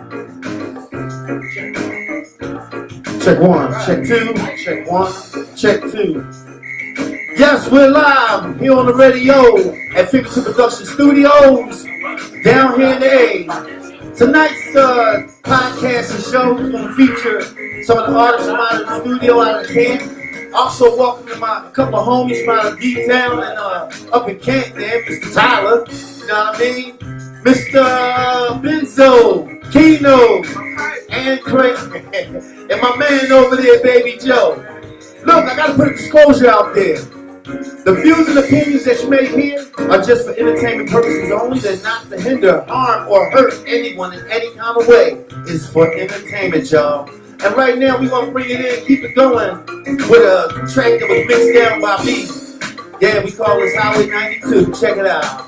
Check one, check two, check one, check two. Yes, we're live here on the radio at Fingertip Production Studios down here in the A. Tonight's podcast and show is going to feature some of the artists from out of the studio, out of the camp. Also welcome a couple of homies from out of D-Town and up in Kent there, Mr. Tyler, you know what I mean? Mr. Benzo, Keno, and Craig, and my man over there, Baby Joe. Look, I gotta put a disclosure out there. The views and opinions that you may hear are just for entertainment purposes only. They're not to hinder, harm, or hurt anyone in any kind of way. It's for entertainment, y'all. And right now, we want to bring it in, keep it going with a track that was mixed down by me. Yeah, we call this Highway 92. Check it out.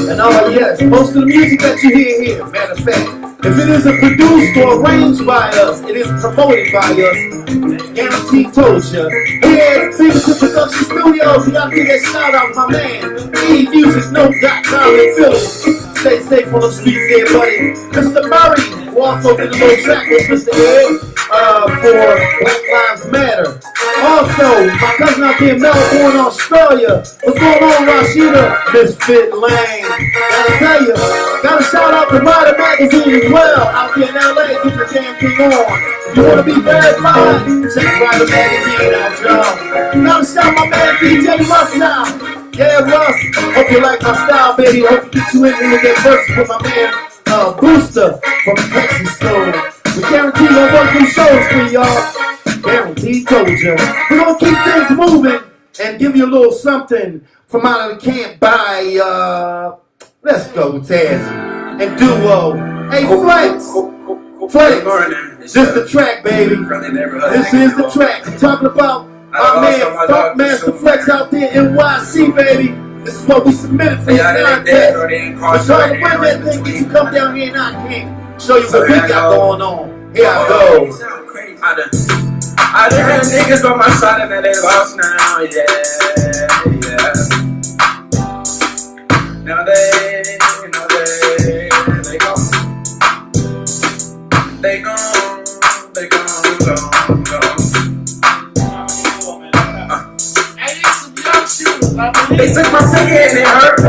And yes, most of the music that you hear here, matter of fact, if it isn't produced or arranged by us, it is promoted by us. Guaranteed told ya. Here at Fingertip Production Studios, we gotta give that shout out to my man. eMusic.com in Philly. Stay safe on the streets there, buddy. Mr. Murray, who also did a little track with Mr. Ed for Black Lives Matter. Also, my cousin out there in Melbourne, Australia. What's going on, Rashida? Misfit Lane. Gotta tell you, gotta shout out to Rider Magazine as well. Out there in LA, get your damn thing on. If you wanna be verified, check Rider Magazine out, y'all. Gotta shout my man DJ Russ out. Yeah, Russ. Hope you like my style, baby. Hope to get you in here with that verse with my man Booster from Texas Stone. We guarantee you'll work these shows for y'all. Guaranteed told ya. We're gonna keep things moving and give you a little something from out of the camp by let's go, Taz and Duo. Hey, Flex. Flex. This the track, baby. This is the track. I'm talking about my man Funk Master Flex out there in NYC, baby. This is what we submitted for the contest. But y'all to win that thing, get you come down here and I can show you what we got going on. Here I go. I done had niggas on my side and they lost now, yeah. Now they They took my finger and it hurt.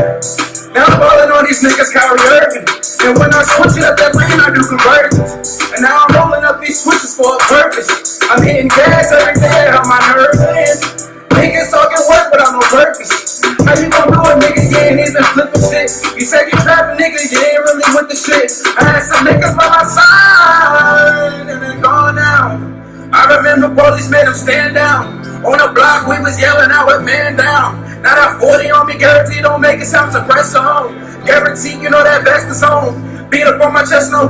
Now I'm balling on these niggas, Kyrie Irving. And when I switch it up that lane, I do conversions. And now I'm rolling up these switches for a purpose. I'm hitting gas every day on my nerves. Niggas talking work, but I'm on purpose. How you gon' do it, nigga? You ain't even flipping shit. You said you trapping, nigga, you ain't really with the shit. I had some niggas by my side, and they're gone now. I remember police made them stand down. On the block, we was yelling out with man down. Now that 40 on me, guarantee don't make it sound suppressed on. Guarantee you know that vest is on. Beat up on my chest, no,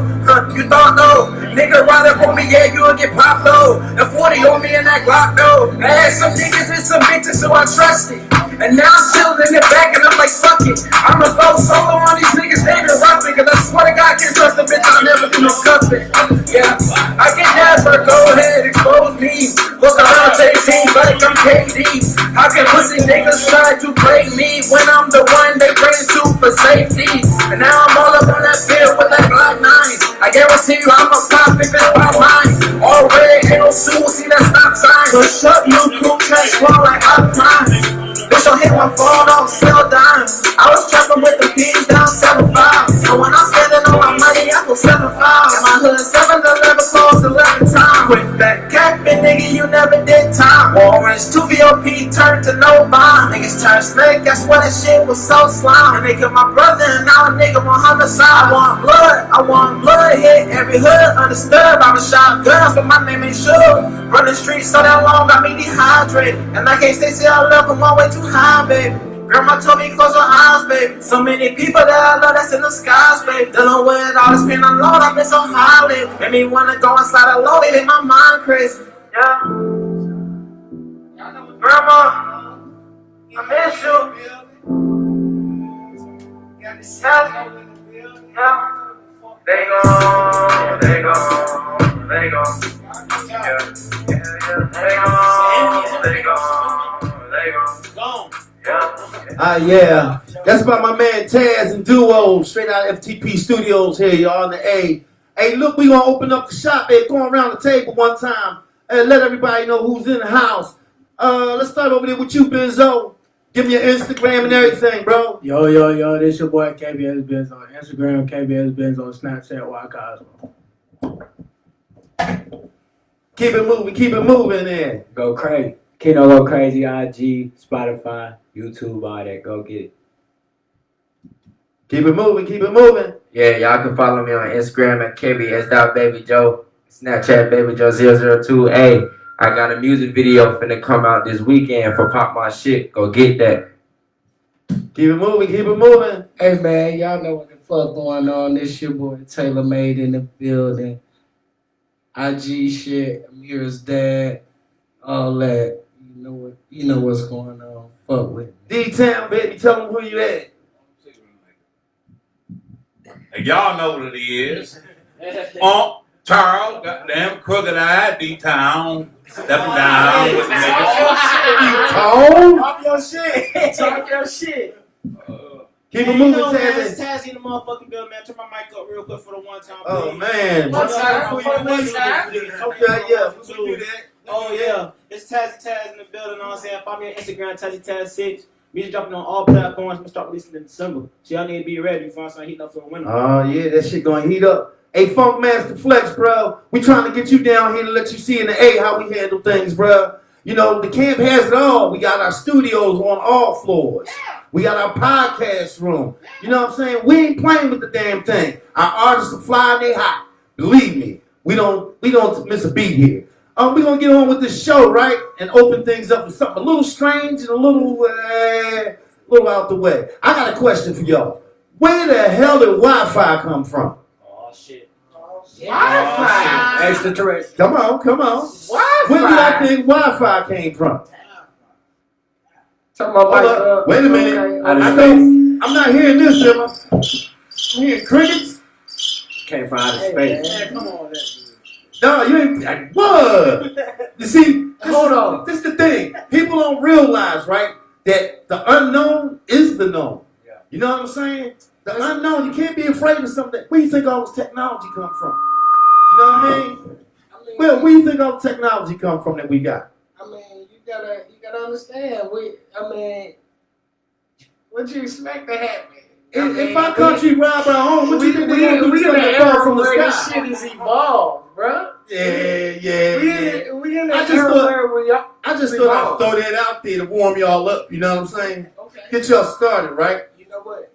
you thought no. Nigga ride up on me, yeah, you'll get popped though. The 40 on me in that Glock though. I had some niggas and some bitches, so I trusted. And now I'm chillin' in the back and I'm like, fuck it. I'ma go solo on these niggas, they been roughin'. Cause I swear to God, can't trust a bitch, I'll never do no cuffin'. Yeah, I can never go ahead, expose me. Look around, take team like I'm KD. How can pussy niggas try to play me when I'm the one they bring to for safety? And now I'm all up on that field with that Glock 9. I guarantee you I'ma pop if it's about mine. All red, ain't no shoes, see that stop sign. Push up, you crew trash, fall like uptime. Bitch, don't hit one fall, don't sell dimes. I was trapping with the P's down 7-5. So when I'm standing on my money, I go 7-5. My hood 7-11 closed 11 times. Quit that capping, nigga, you never did time. Orange 2 VOP turned to no bond. Niggas turned snake, that's why that shit was so slime. And they killed my brother, and now a nigga want homicide. I want blood, hit every hood, understood. I was shot guns, but my name ain't sure. Running streets so that long, got me dehydrated. And I can't stay till I love them all way too high, baby. Grandma told me close your eyes, baby. So many people that I love that's in the skies, baby. Dealing with all this pain alone, I've been so high, baby. Made me wanna go inside a load, it made my mind crazy. Yeah. Grandma, I miss you. Yeah. they gone, they gone. Yeah, they gone. Yeah. That's about my man Taz and Duo, straight out of FTP Studios here, y'all on the A. Hey, look, we gonna open up the shop here, going around the table one time and let everybody know who's in the house. Let's start over there with you, Benzo. Give me your Instagram and everything, bro. Yo, this your boy KBS Benz on Instagram, KBS Benz on Snapchat, Y Cosmo. Keep it moving there. Go crazy. Kino Go Crazy, IG, Spotify, YouTube, all that. Go get it. Keep it moving. Yeah, y'all can follow me on Instagram at KBS.BabyJoe, Snapchat BabyJoe002. Hey, I got a music video finna come out this weekend for Pop My Shit. Go get that. Keep it moving. Hey man, y'all know what the fuck going on. This your boy Taylor Made in the building. IG shit, Amir's dad, all that. You know what's going on. Fuck with me. D-Town, baby, tell them who you at. And y'all know what it is. Charles, goddamn crooked eye, D-Town, stepping down with the niggas. Talk your shit. Talk your shit. Keep it moving, Taz. Taz. Taz in the motherfucking building, man. Turn my mic up real quick for the one time. Oh, man. One time. Okay, yeah. We do that. Oh, yeah. It's Taz in the building, you know what I'm saying? Follow me on Instagram, Taz6. Music dropping on all platforms. I'm going to start releasing in December. So y'all need to be ready. You find something heating up for the winter. Oh, yeah, that shit gonna heat up. Hey, Funk Master Flex, bro. We trying to get you down here to let you see in the A how we handle things, bro. You know, the camp has it all. We got our studios on all floors. We got our podcast room. You know what I'm saying? We ain't playing with the damn thing. Our artists are flying, they hot. Believe me, we don't miss a beat here. We're going to get on with this show, right? And open things up with something a little strange and a little out the way. I got a question for y'all. Where the hell did Wi-Fi come from? Oh, shit. Wi-Fi. Extraterrestrial. Come on. Wi-Fi. Where do I think Wi-Fi came from? Talking about Wait a minute. I'm not hearing this, am I? I'm hearing crickets. Came from outer space. Man, come on, No, you ain't. What? You see, Hold on. This is the thing. People don't realize, right, that the unknown is the known. Yeah. You know what I'm saying? The unknown, you can't be afraid of something. Where do you think all this technology come from? You know what I mean? Where do you think all the technology come from that we got? I mean, you gotta understand. What you expect to happen? If our country rob our home, what you think we gonna do? We in Something the fall era from the where this sky? shit is evolved, bro. Yeah. We in the I just era thought- where we are. I just thought I'd throw that out there to warm y'all up. You know what I'm saying? Okay. Get y'all started, right? You know what?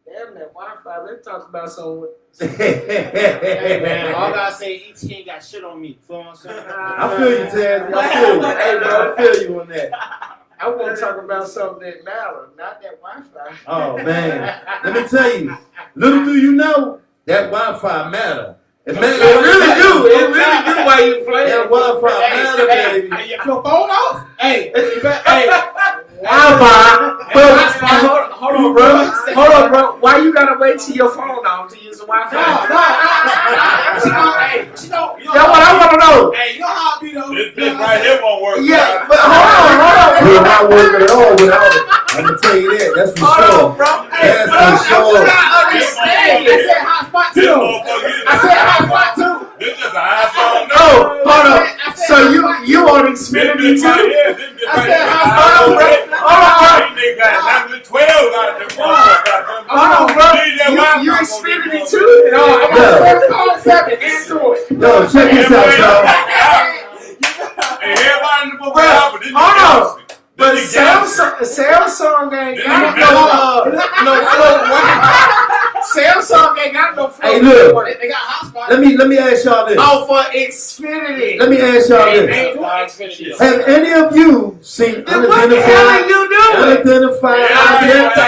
Damn that Wi-Fi. Let's talk about some. Hey, man, all I gotta say, ET ain't got shit on me. Feel what I'm saying? I feel you, Taz. I feel you. Hey, bro, I feel you on that. I want to talk about something that matters, not that Wi-Fi. Oh, man. Let me tell you. Little do you know, that Wi-Fi matter. It really do. It really do while you play. That Wi-Fi matter, baby. Hey, your phone off? Hey, Wi-Fi. Hold on, bro. Why you gotta wait till your phone off to use the Wi-Fi? She don't. That's what I want to know. Hey, you know how I be though. This right here won't work. Yeah, but hold on. We're not working at all without it. I'm going to tell you that. That's for sure. That's for sure. I said hotspot This too. motherfucker I said hotspot too. This is an iPhone. Oh, hold on. So you on Xfinity This bitch right too? here. This bitch I right said, here. hold on, bro. They got 12 out of them. Hold on, bro. You Xfinity too? No, I want 7 Android. Yo, check this out, y'all. Everybody in the book, Bro, but this hold on. is But Samsung ain't got no Samsung ain't got no Hey, look. They got hotspot. Let me ask y'all this. Oh, for Xfinity. Let me ask y'all this. Have any of you seen Then what the hell are you doing? unidentified objects?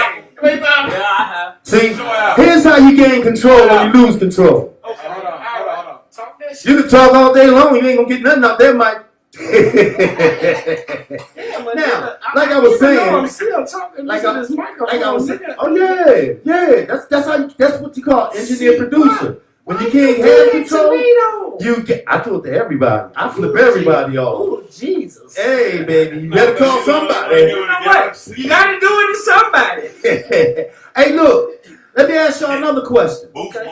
Yeah, See, here's how you gain control when you lose control. Okay, hold on. Talk that shit. You can talk all day long, you ain't gonna get nothing out there, Mike. Now, like I was saying, I'm still talking. like This microphone. I was saying, oh yeah, that's what you call engineer producer. When you can't have control, you get. I do it to everybody. I flip everybody off. Oh, Jesus. Hey, baby, you better call somebody. You know what? You gotta do it to somebody. Hey, look. Let me ask y'all another question. Okay.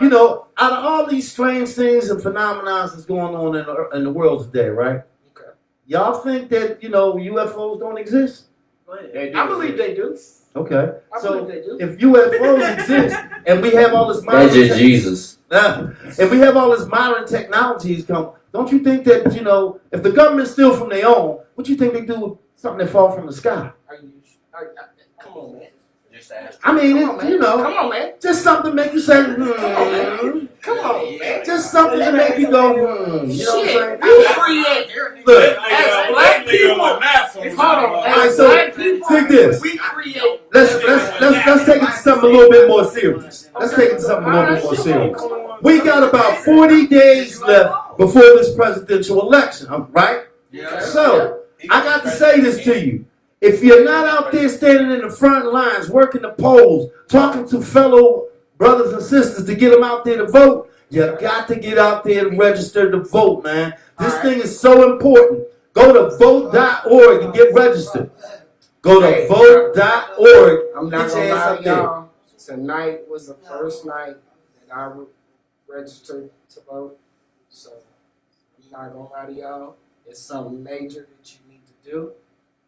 You know, out of all these strange things and phenomena that's going on in the world today, right? Okay. Y'all think that, UFOs don't exist? I believe they do. Okay. I So believe they do. if UFOs exist and we have all this That's just Jesus. if we have all this modern technologies come, don't you think that, if the government steal from their own, what you think they do with something that fall from the sky? Come on, man. I mean, Come on, man. just something to make you say, Come on, man. just something to make you go, You know what I'm saying? We create. Look, As black people, hold on. As so, black people, take this. we create. Let's take it to something a little bit more serious. Let's take it to something a little bit more serious. We got about 40 days left before this presidential election, right? So, I got to say this to you. If you're not out there standing in the front lines, working the polls, talking to fellow brothers and sisters to get them out there to vote, you got to get out there and register to vote, man. This thing is so important. Go to vote.org and get registered. Go to vote.org. I'm not Get gonna your ass lie up to there. y'all. Tonight was the first night that I registered to vote. So I'm not gonna lie to y'all. It's something major that you need to do.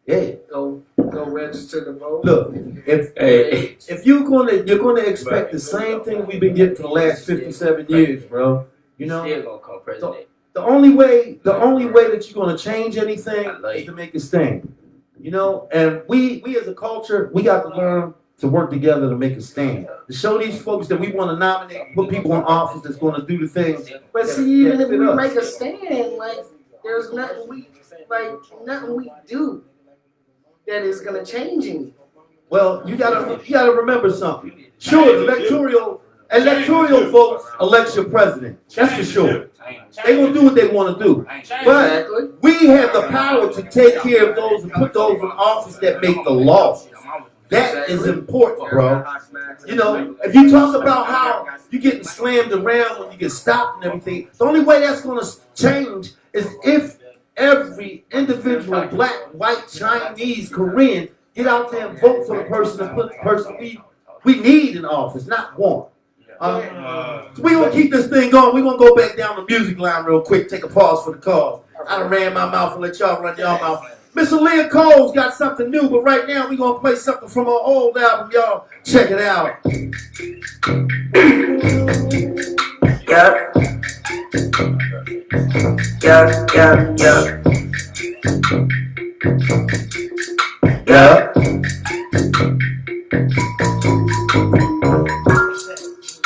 Yeah. Go register to vote. Look, if you're gonna expect the same thing we've been getting for the last 57 years, bro. You know, Still gonna come president. the only way that you're gonna change anything is to make a stand. You know, and we as a culture, we got to learn to work together to make a stand. To show these folks that we want to nominate, put people in office that's going to do the things. But see, even if we make a stand, there's nothing we do that is gonna change anything. Well, you gotta remember something. Sure, electoral votes elect your president. That's for sure. They gonna do what they want to do. But we have the power to take care of those and put those in office that make the law. That is important, bro. You know, if you talk about how you getting slammed around when you get stopped and everything, the only way that's gonna change is if every individual, black, white, Chinese, Korean, get out there and vote for the person we need in office, not want. So we gonna keep this thing going. We gonna go back down the music line real quick, take a pause for the cause. I done ran my mouth and let y'all run y'all mouth. Miss Aaliyah Cole's got something new, but right now we gonna play something from her old album, y'all. Check it out.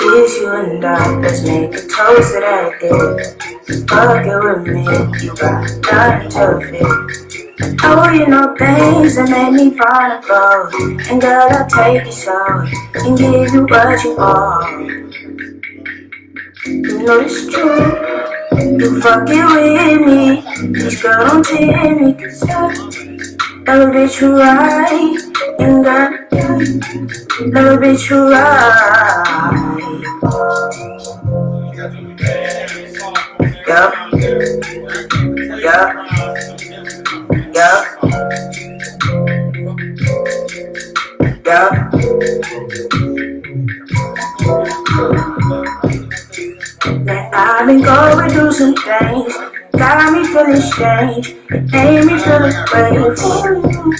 It's you and I, let's make a toast to that day. Fuck it with me, you got nothing to fear. Oh, you know things that make me wanna go. And girl, I'll take you so and give you what you are. You know it's true, you fucking with me. This girl don't tell me, 'cause little bit you right, and girl, little bit you right. Yup. Now I've been going through some things, got me feeling strange, it made me feel afraid for you.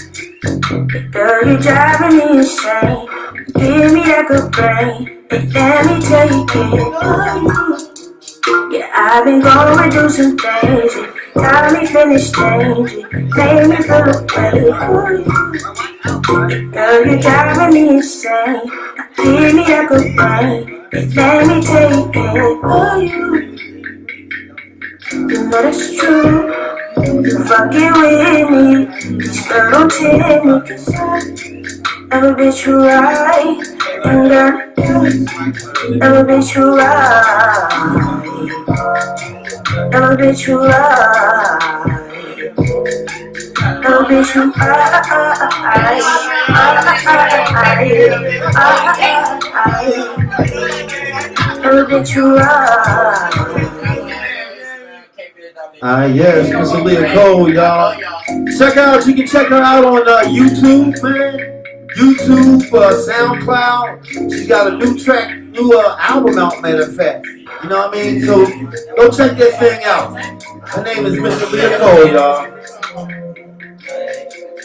Girl, you're driving me insane, give me that good brain, and let me take it for you. Yeah, I've been going through some things, it got me feeling strange, it made me feel afraid for you. Girl, you're driving me insane, give me that good brain, and let me take it for you. You know that's true, you fucking with me. This girl don't tell me, 'cause every bitch you right, and girl, every bitch you right, every bitch you right, every bitch you right, every little bit you rough. Yes, Miss Aaliyah Cole, y'all. You can check her out on YouTube, man. YouTube, SoundCloud. She's got a new album out, matter of fact. You know what I mean? So go check that thing out. Her name is Miss Aaliyah Cole, y'all.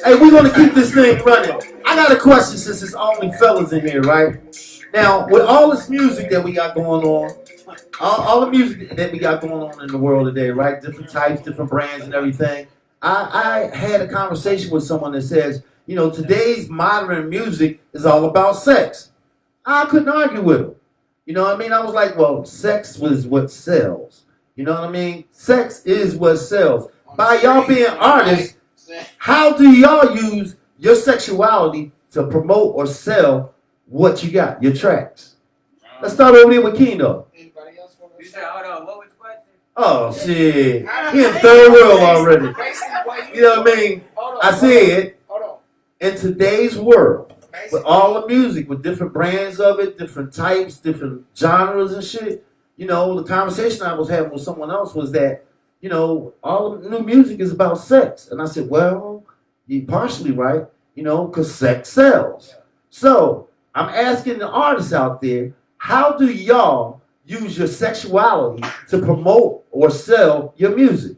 Hey, we're gonna keep this thing running. I got a question since it's only fellas in here, right? Now, with all this music that we got going on, all the music that we got going on in the world today, right? Different types, different brands and everything. I had a conversation with someone that says, you know, today's modern music is all about sex. I couldn't argue with him. You know what I mean? I was like, well, sex was what sells. You know what I mean? Sex is what sells. By y'all being artists, how do y'all use your sexuality to promote or sell what you got, your tracks? Let's start over here with Keno. Anybody else want to You said, hold on, what was the question? Oh, shit. He in third world already. You know what I mean? I said, in today's world, with all the music, with different brands of it, different types, different genres and shit, you know, the conversation I was having with someone else was that, you know, all the new music is about sex. And I said, well, you're partially right, you know, because sex sells. So I'm asking the artists out there, how do y'all use your sexuality to promote or sell your music?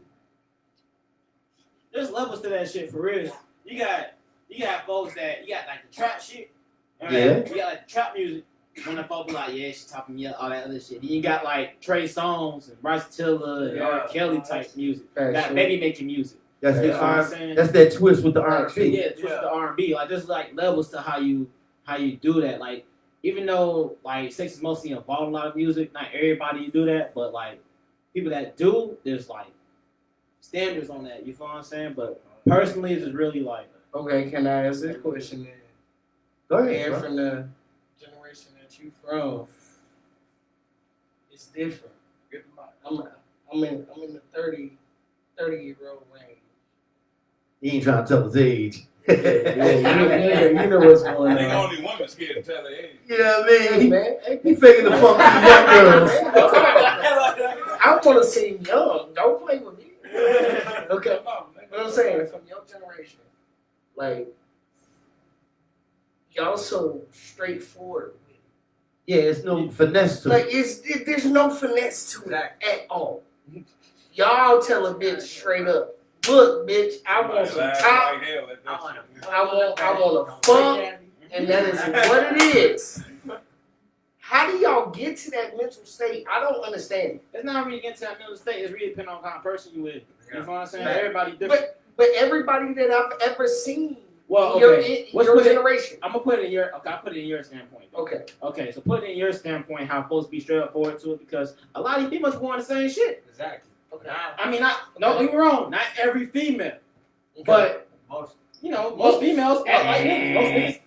There's levels to that shit for real. You got folks that you got like the trap shit. Right? Yeah. You got like the trap music. When the folks be like, yeah, she talking me all that other shit. Then you got like Trey Songz and Bryce Tiller and R. Kelly type music. Got baby making music. That's You know the what I'm R- saying? that's that twist with the R&B. Yeah, twist the R&B. Like there's like levels to how you do that. Like even though like sex is mostly involved in a lot of music, not everybody do that, but like people that do, there's like standards on that. You feel what I'm saying? But personally, it's just really like. Okay, can I ask this question then? Go ahead, And bro. from the generation that you from, it's different. I'm in the 30-year-old range. He ain't trying to tell his age. You know what's going I think on. only women scared to tell their age. You know what I Hey, mean? man, He faking the funk with the young girls. I want to see young. Don't play with me. Okay. What I'm saying, from your generation, like, y'all so straightforward with it. Yeah, it's no finesse to Like, it. there's no finesse to it at all. Y'all tell a bitch straight up, look, bitch, I want some top, I want a fuck, and that is what it is. How do y'all get to that mental state? I don't understand it. It's not really getting to that mental state. It's really depending on what kind of person you with. You know what I'm saying? Everybody different. But everybody that I've ever seen, Well, your okay. Let's your put it- generation. I'm gonna put it in your. Okay, I put it in your standpoint. Okay. Okay, so put it in your standpoint. How folks be straight up forward to it because a lot of these females want the same shit. Exactly. Okay. I mean, don't get me wrong. Not every female, but Most. you know, most females act like niggas. Most niggas.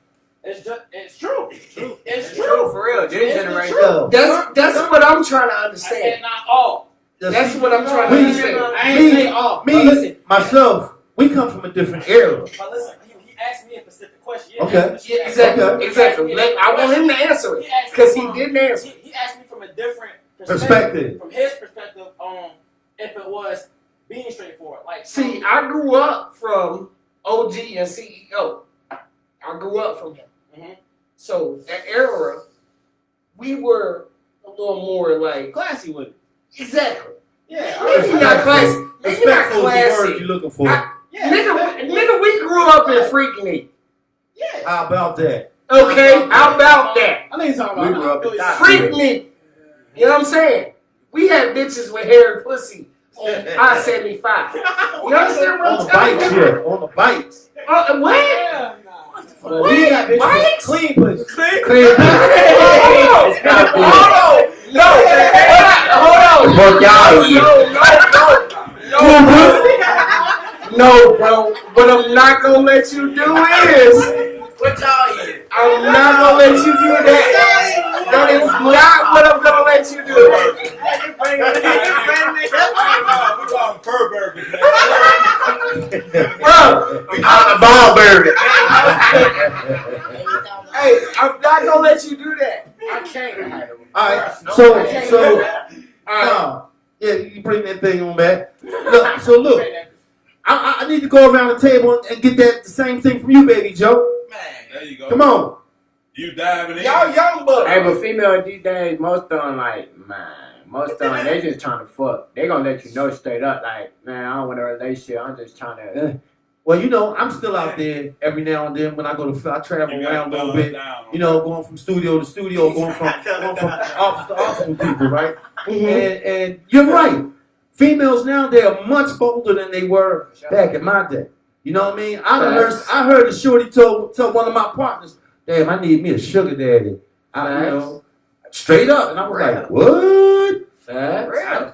It's true. It's true. For real, this It's generation. true. That's what I'm trying to I understand. said not all. That's what I'm trying to Me- understand. I ain't say all. Me, But listen, myself, we come from a different era. but listen. He asked me a specific question. Okay. Yeah, exactly. Okay. Exactly. I want him to answer it because he didn't answer. He asked me from a different Perspective. From his perspective on if it was being straightforward. Like, See, I grew up from OG and CEO. I grew up from him. Mhm. So that era, we were a little more like classy with it. exactly. Yeah. Maybe not classy. Maybe not Respectful is the word classy. you're looking for. Yeah. Nigga, we grew up in Freaknik. Yeah. How about that? Okay, how about that? I know you're talking about. We grew up in Freaknik. You know what I'm saying? We had bitches with hair and pussy on I-75. You understand what On I'm the telling bikes, you? yeah. On the bikes. What? Well, we got bitches Bikes? with clean pussy. Clear. Hold on. No. Hold on. Fuck y'all here. No, bro. What I'm not gonna let you do is I'm not gonna let you do that. That is not what I'm gonna let you do. We call them fur burgers. Bro, We call it a ball burger. hey, I'm not gonna let you do that. I can't. All right, Yeah, you bring that thing on back. Look, I need to go around the table and get the same thing from you, Baby Joe. Man, there you go. Come on. You diving in. Y'all young bucks. Hey, but female these days, most of them they just trying to fuck. They gonna let you know straight up, like, man, I don't want a relationship. I'm just trying to. Well, you know, I'm still out there every now and then when I go to, I travel around a little bit. You know, going from studio to studio, going from office to office with people, right? And you're right. Females now, they are much bolder than they were back in my day. You know what I mean? I heard a shorty tell one of my partners, damn, I need me a sugar daddy. You know, straight up. And I was like, what?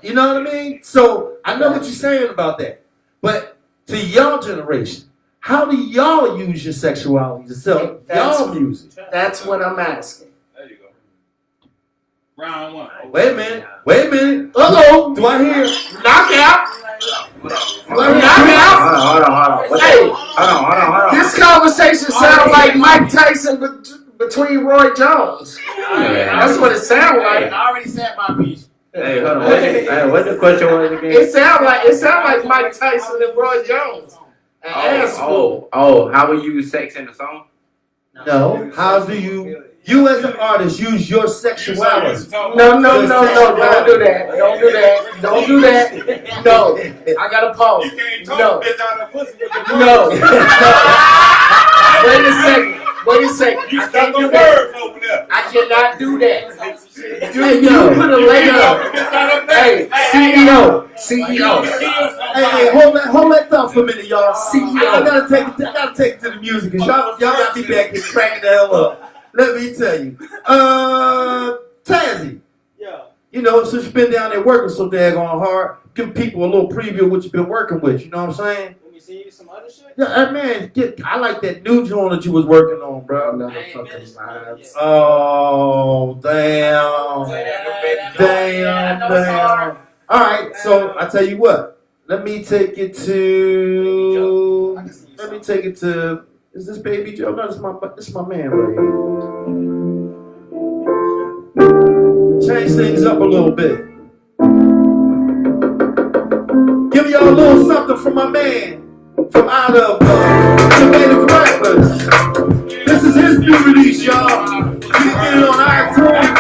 You know what I mean? So I know what you're saying about that. But to y'all generation, how do y'all use your sexuality to sell y'all music? That's what I'm asking. There you go. Round one. Wait a minute. Uh-oh. Do I hear knockout? Hold on. Hey, Hold on. this conversation sounds like Mike Tyson between Roy Jones. That's what it sounds like. I already said my piece. Hey, hold on. What the question was again? It sounds like Mike Tyson and Roy Jones. How will you use sex in the song? No. How do you as an artist use your sexuality? No. Don't do that. No. I gotta pause. You can't talk No. bitch out of pussy with the No. Wait a second. You I stuck can't the do that. words over there. I cannot do that. Hey, You yo. put a layer. Hey, CEO. Hey, hold that thought for a minute, y'all. I gotta take it to the music, cause y'all got me back here cracking the hell up. Let me tell you. Tazzy. Yeah. You know, since you've been down there working so daggone hard, give people a little preview of what you've been working with, you know what I'm saying? Let me see some other shit. Yeah, man, I like that new joint that you was working on, bro. Another fucking vibes. Oh, damn. All right, so I tell you what. Let me take it to. Is this Baby Joe? No, this is my man right here. Change things up a little bit. Give y'all a little something from my man from out of Innovative Rappers. This is his new release, y'all. You can get it on iTunes,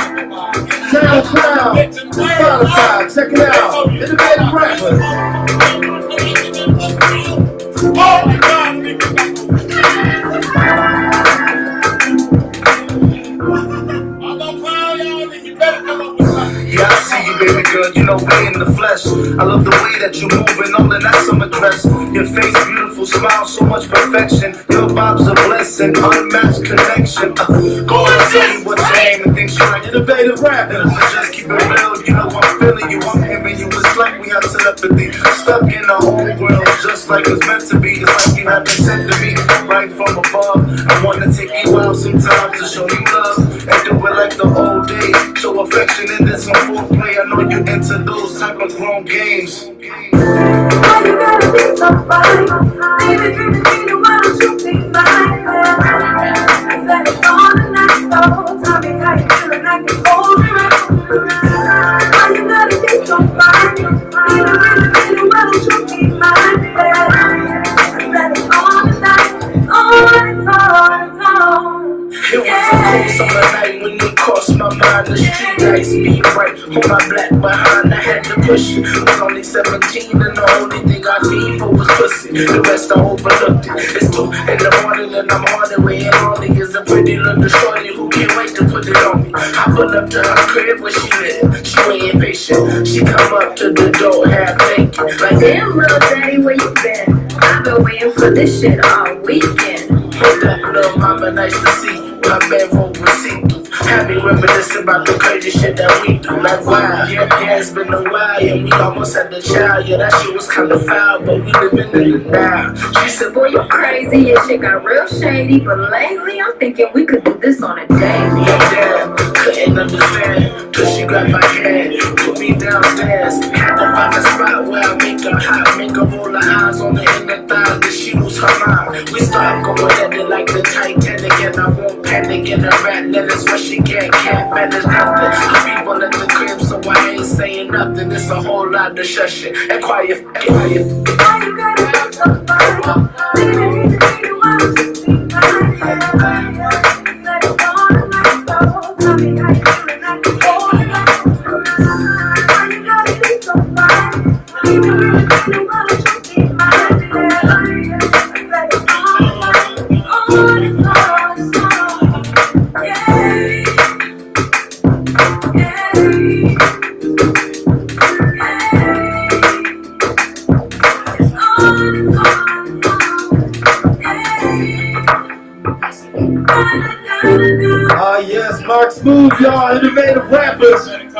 SoundCloud, Spotify. Check it out. Innovative Rappers. Oh my God, I'm gonna clown y'all, nigga. You better come up with something. Yeah, I see you, baby girl, you know we in the flesh. I love the way that you move and all in that summer dress. Your face, beautiful smile, so much perfection. Your vibe's a blessing, unmatched connection. Go and tell me what's your name and things you like. Innovative Rappers. Just keep it real, you know I'm feeling you. I'm hearing you, it's like we have telepathy. Stuck in the whole world, just like it's meant to be. It's like you have been sent to me right from above. I wanna take you out sometimes to show you love and do it like the old days. Show affection in this on foreplay. I know you into those type of grown games. Why you gotta be so fine? Baby, dreaming me, why don't you be mine? I said it's all the night, though. Tell me how you feeling, I can hold it right. Why you gotta be so fine? Baby, dreaming me, why don't you be mine? I said it's all the night, it's on. It was a cold summer night when you crossed my mind. The street lights beat bright on my black behind. I had to push it. Was only 17 and the only thing I need for was pussy. The rest I overlooked it. It's 2 in the morning and I'm on the way. And Holly is a pretty little shorty who can't wait to put it on me. I pull up to her crib where she live. She ain't impatient. She come up to the door half naked. Like, Damn, little daddy, where you been? I've been waiting for this shit all weekend. hold up, little mama, nice to see you. My man won't receive you. Have me reminiscing about the crazy shit that we do. Like, wow, yeah, it's been a while, and we almost had a child. Yeah, that shit was kinda foul, but we living in it now. She said, Boy, you crazy, your shit got real shady, but lately I'm thinking we could do this on a date. damn, couldn't understand. Till she grabbed my hand, put me downstairs. Had to find a spot where I make her hot, make her roll her eyes on the inner thighs. that she lose her mind. We start going at it like the Titanic, and I won't panic in a rat. That is what she can't manage nothing. People at the crib, so I ain't saying nothing. It's a whole lot of shushing and quiet. Why you gotta be so fine? Baby, you want to be mine. Let it fall in my soul. Tell me how you feel and I can hold it on. Why you gotta be so fine? Baby, you want to be mine. Let it fall in my soul. It's all. Yeah. Yes, Mark Smooth, y'all, innovative rappers. And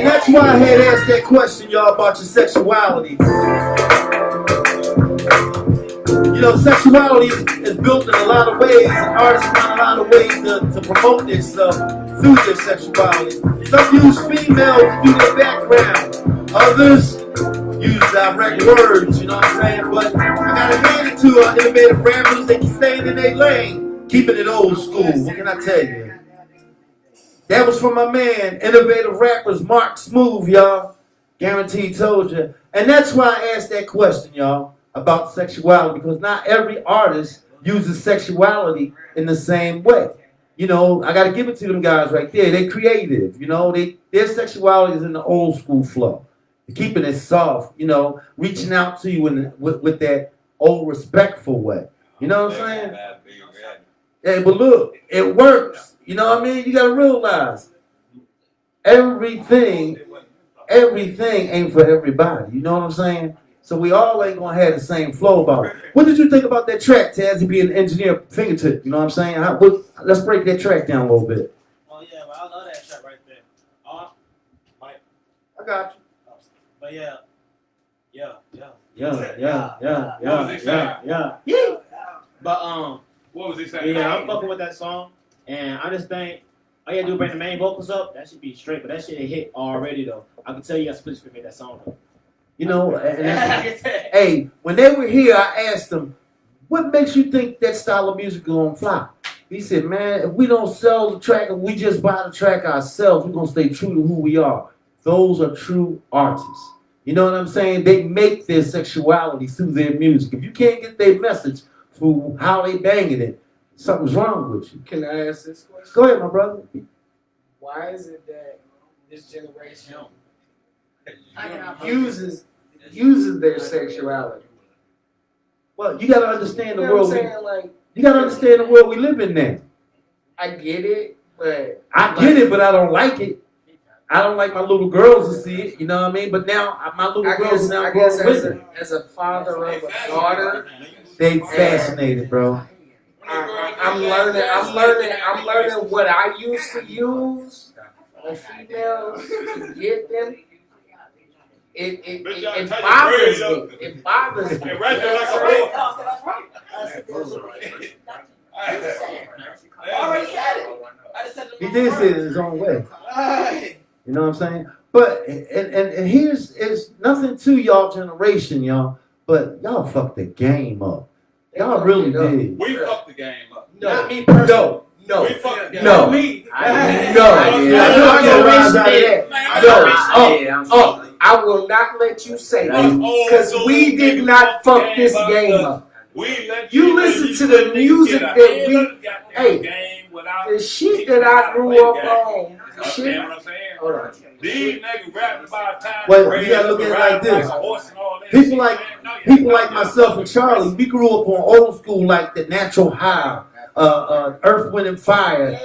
that's why I had asked that question, y'all, about your sexuality. You know, sexuality is built in a lot of ways, and artists find a lot of ways to promote themselves through their sexuality. Some use females to do their background. Others use direct words, you know what I'm saying? But I gotta hand it to innovative rappers. They keep staying in their lane, keeping it old school. What can I tell you? That was from my man, innovative rappers, Mark Smooth, y'all. Guaranteed told you. And that's why I asked that question, y'all, about sexuality, because not every artist uses sexuality in the same way. You know, I gotta give it to them guys right there. They creative, you know, their sexuality is in the old school flow. Keeping it soft, you know, reaching out to you with that old respectful way. You know what I'm saying? Hey, but look, it works. You know what I mean? You gotta realize everything ain't for everybody. You know what I'm saying? So we all ain't gonna have the same flow about it. What did you think about that track, Taz? Being an engineer fingertip, you know what I'm saying? Let's break that track down a little bit. Oh yeah, well, I love that track right there. I got you. But yeah. But what was he saying? Yeah, I'm fucking with that song, and I just think all you gotta do is bring the main vocals up. That should be straight, but that shit hit already though. I can tell you, I specifically made that song though. You know, hey, when they were here, I asked them, "What makes you think that style of music gonna fly?" He said, "Man, if we don't sell the track, if we just buy the track ourselves, we're gonna stay true to who we are." Those are true artists. You know what I'm saying? They make their sexuality through their music. If you can't get their message through how they banging it, something's wrong with you. Can I ask this question? Go ahead, my brother. Why is it that this generation uses their sexuality? Well, you gotta understand the You know what world. I'm saying? Like, You gotta understand the world we live in now. I get it, but I get it, but I don't like it. I don't like my little girls to see it, you know what I mean? But now my little girls now grown with it. As a father of a daughter, They fascinated, bro. I'm learning what I used to use on females to get them. It bothers me. It bothers me. He did say it in his own way. You know what I'm saying? But and here's it's nothing to y'all generation, y'all. But y'all fucked the game up. Y'all really did. We fucked the game up. Not me personally. No. We fucked the game No. up. Me. I will not let you say that because we did not fuck this game up. You listen to the music that the shit that I grew up on. Shit. Hold on. These niggas rapping about time. Well, you gotta look at it like this. People like myself and Charlie, we grew up on old school like the Natural High, Earth, Wind and Fire.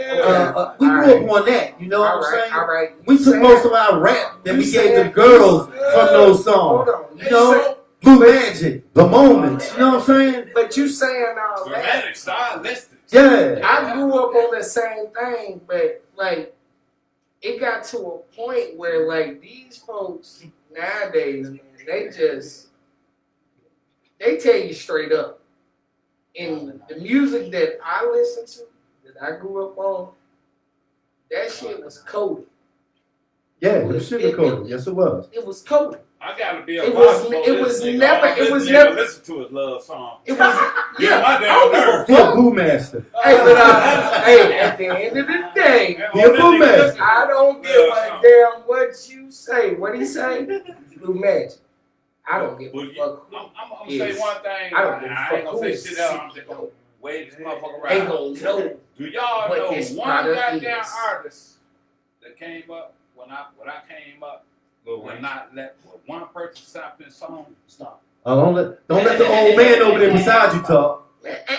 We grew up on that. You know what I'm saying? All right. We took most of our rap that we gave the girls from those songs. Hold on. You know, Blue Magic, The Moments. You know what I'm saying? But you saying all that. Dramatic, stylistic. Yeah. I grew up on the same thing, but like it got to a point where like these folks nowadays, man, they tell you straight up. And the music that I listened to, that I grew up on, that shit was coded. Yeah, it was sugarcoated. Yes, it was. It was coded. I gotta be a It was- gospel. it was This nigga, never- all it was this never- nigga listen to his love song. It was Yeah, my I damn don't give a nerve. He a boo master. Hey, but hey, at the end of the day, He a boo master. I don't give a damn what you say. What he say? Blue Magic. I don't give a Well, fuck. I'm gonna say one thing. I don't give a I fuck ain't gonna who say is shit else. I'm sick, just gonna though. wave this motherfucker Ain't around. gonna know. Do y'all what know this one product goddamn is. artist that came up when I came up would not let one person stop his song? Stop. Oh, don't let the old man over there beside you talk.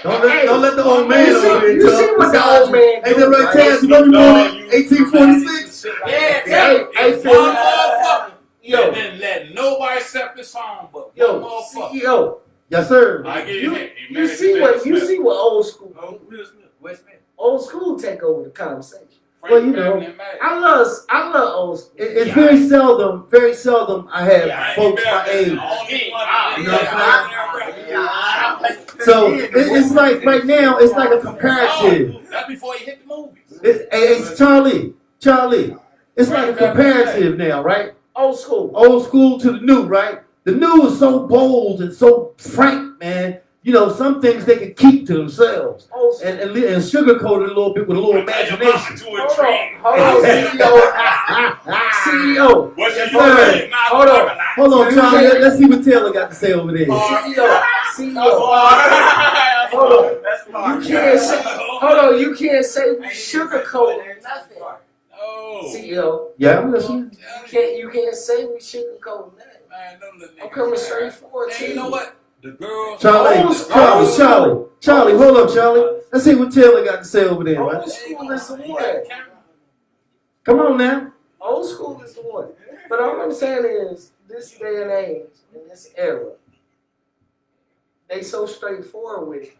Don't let the old man You over there see, you see talk. what the old man Ain't that do, right, Taz? You know you born in 1846? Hey, Phil. One motherfucker. Yo, And then let nobody accept his song but one yo, motherfucker. CEO. Yes, sir. I give You, you hint. He you married see to what James you Smith. see what old school Will Smith. West Smith. old school take over the conversation. Frank Well, you know, Beverly and Mac. I love old school. It's very seldom I have folks my age. So it's like right now, it's like a comparative. That's before he hit the movies. It's Charlie. It's like a comparative now, right? Old school. Old school to the new, right? The new is so bold and so frank, man. You know, some things they can keep to themselves Old school. and sugarcoat it a little bit with a little imagination. Hold on, CEO. What's your Sir, hold on. Hold on, Charlie. Let's see what Taylor got to say over there. CEO. Hold on. You can't say. Hold on. You can't say we sugarcoat nothing. Oh. CEO. Yeah, I'm listening. You can't say we sugarcoat nothing. Man, them little I'm niggas, coming man. straight forward And to you know you. what? The girls. Charlie, hold up, Charlie. Let's see what Taylor got to say over there, Old right? school is the one. Come on now. Old school is the one. But all I'm saying is, this day and age, in this era, they so straightforward with it.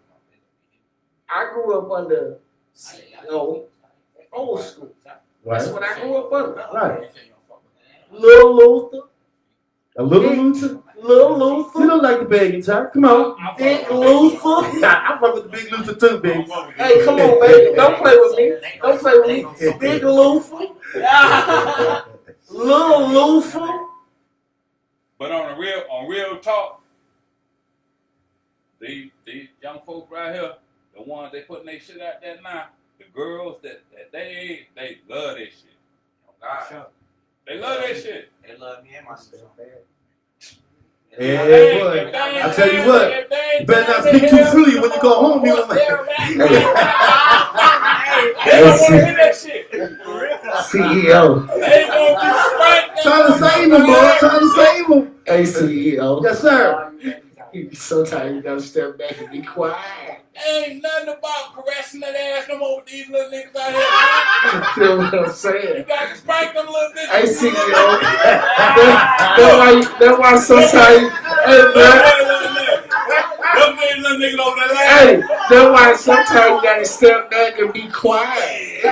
I grew up under CEO, old school. That's Right. what I grew up under. Right. Lil Luther, A little Luther. Lil You Luther, don't like the bag guitar. Come on. Big Luther. I fuck with the big Luther too, big. Hey, come on, baby. Don't play with me. Don't play with me. Big Luther, Lil Luther. But on real talk, these young folks right here, the ones they putting their shit out there now, the girls that they love that shit. They love that shit. They love me and my sister. Hey, boy. I tell you what, you better not speak too freely when you go home. You gonna They make don't want to hear that shit. CEO. They gonna be right Trying to save him, boy. Trying to save him. Hey, CEO. Yes, sir. Sometimes you gotta step back and be quiet. Ain't nothing about caressing that ass no more with these little niggas out here. You feel what I'm You saying? got to spank them little bitches. Hey, CEO. That's why sometimes, hey, man. Them little niggas over there Hey, laughing. that's why sometimes you gotta step back and be quiet.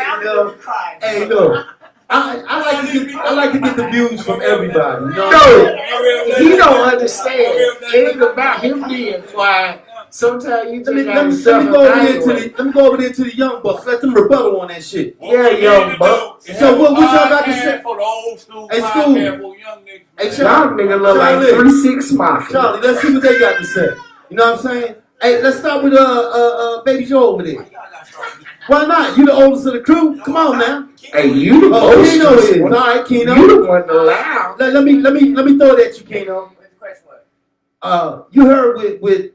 Hey, look. I like to get the views from everybody. You know? No, he don't understand. It ain't about him being quiet. Sometimes you just Let gotta me self-evaluate. go over there to the young bucks. Let them rebuttal on that shit. Yeah, young buck. So what y'all got to say? For the old school Hey, podcast school. for young niggas. Hey, man. Charlie. Y'all nigga look like Charlie. 3-6 Mafia. Charlie, let's see what they got to say. You know what I'm saying? Hey, let's start with Baby Joe over there. Why not? You the oldest of the crew. Come on now. Hey, you the Oh, Keno boasters is. All one. right, Keno. You the one to laugh. Let me throw that at you, Keno. You heard with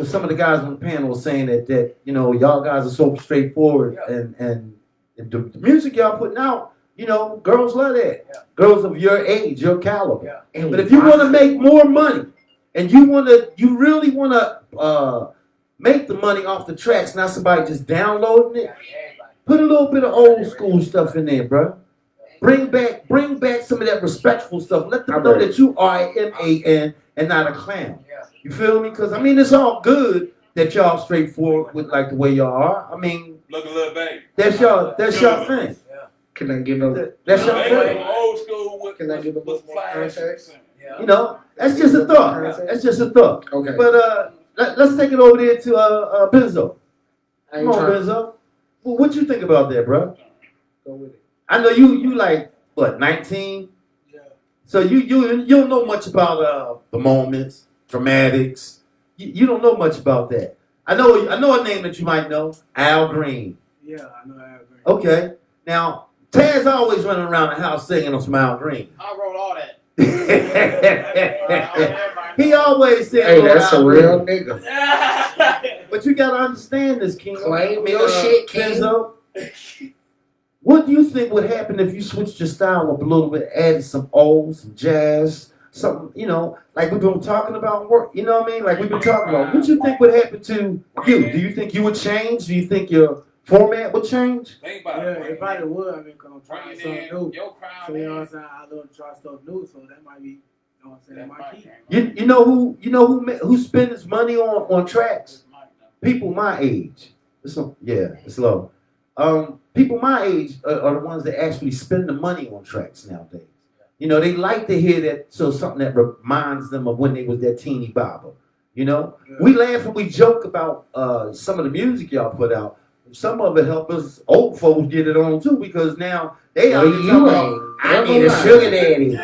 some of the guys on the panel saying that you know y'all guys are so straightforward and the music y'all putting out, you know, girls love that. Girls of your age, your caliber. But if you want to make more money and you really want to make the money off the tracks, not somebody just downloading it, put a little bit of old school stuff in there, bro. Bring back some of that respectful stuff. Let them know that you are a man and not a clown. You feel me? Because I mean, it's all good that y'all straightforward with like the way y'all are. I mean, Look a little baby. that's y'all thing. Can I give a That's y'all They thing. were old school with Can I give a little more flash. context? You know, that's just a thought. That's just a thought. Okay. But let's take it over there to Benzo. I Come ain't on, trying to Benzo. Well, what you think about that, bro? go with it. I know you like what 19. So you don't know much about the moments, dramatics. You don't know much about that. I know a name that you might know, Al Green. Yeah, I know Al Green. Okay. Now Taz always running around the house singing on some Al Green. I wrote all that. He always said, Hey, that's a Al real Green. nigga. But you gotta understand this, King. Claim your shit, King. Benzo, what do you think would happen if you switched your style up a little bit, added some old, some jazz, something, like we've been talking about work, you know what I mean? Like we've been talking about. What do you think would happen to you? Do you think you would change? Do you think your format would change? Think about Yeah, it. it probably would. I mean, because I'm trying Bring something in new. your crowd. So, you know what I'm saying? I love to try stuff new, so that might be, you know what I'm saying, That my might key. change. You know who spends money on tracks? People my age. It's low. People my age are the ones that actually spend the money on tracks nowadays. They like to hear that, so something that reminds them of when they was that teeny bopper. We laugh and we joke about some of the music y'all put out. Some of it help us old folks get it on too, because now they Well, out here you talking about, ain't I never need a lied. sugar daddy.